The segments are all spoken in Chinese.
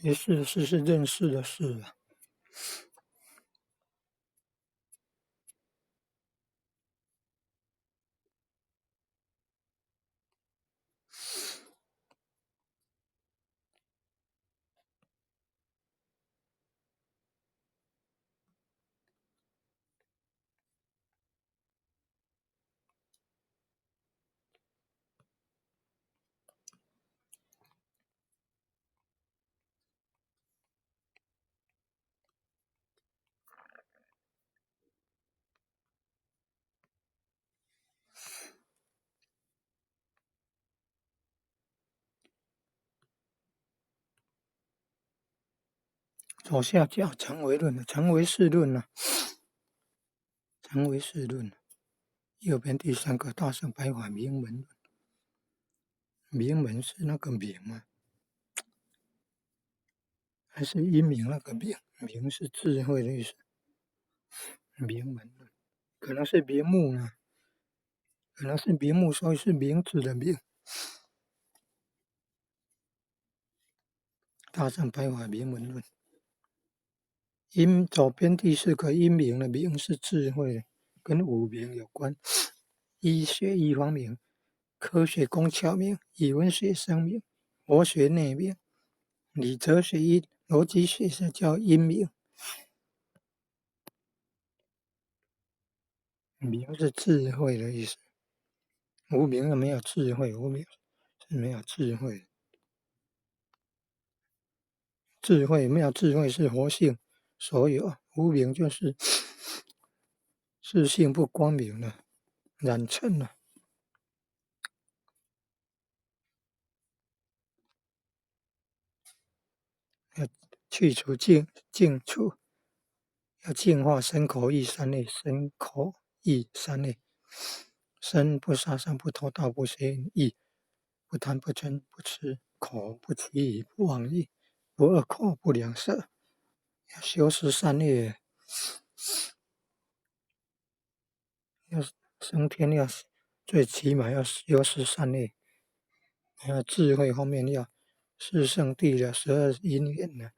学识的识是认识的识啊。左下角成为论的成为是论啊，成为是论。右边第三个大圣白话名门论，名门是那个名吗？还是英明那个名？名是智慧的意思。名门论可能是名目呢，可能是名目，所以是名字的名。大圣白话名门论，左边第四个英明的明是智慧，跟五明有关。医学一方面，科学工巧明，语文学生明，佛学内明，理哲学一逻辑学是叫英明。明是智慧的意思，无明没有智慧，无明是没有智慧。智慧没有智慧是活性所有，无明就是自性不光明了，染尘了。要去除净除，要净化身口意三类，身口意三类。身不杀生不偷盗不邪淫，意不贪不嗔不痴，口不绮语不妄语，不恶口不良舌。要修持三业，要升天要最起码要修持三业。还有智慧方面要四圣谛的12因缘呢。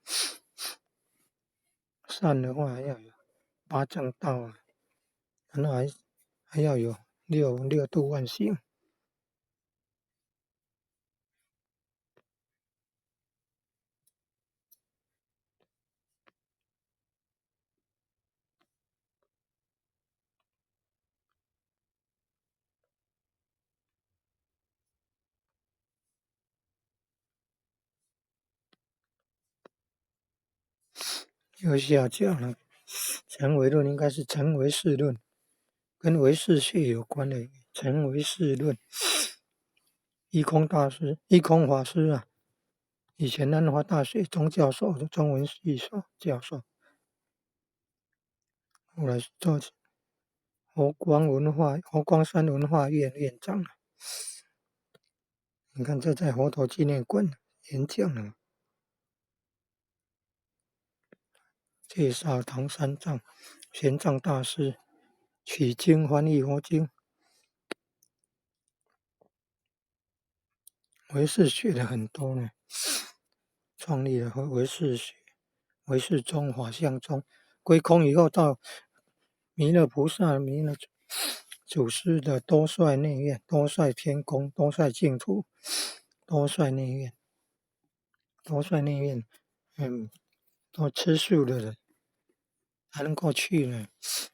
善的话要有八正道啊，然后还要有六度万行。右下角呢，成为论应该是成为世论，跟唯识学有关的成为世论。一空法师啊，以前南华大学钟教授的中文系教授，后来做佛光山文化院院长了。你看这在佛陀纪念馆演讲了。介绍唐三藏、玄奘大师取经翻译佛经，唯识学的很多呢，创立了唯识学、唯识宗、法相宗，归空以后到弥勒菩萨、弥勒祖师的多帅内院、多帅天宫、多帅净土、多帅内院、多帅内院，都吃素的人才能够去呢，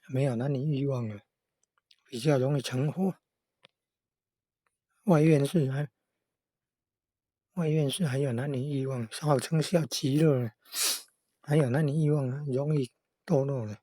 没有男女欲望了，比较容易成佛。外院是还有男女欲望，号称叫极乐，还有男女欲望容易堕落了。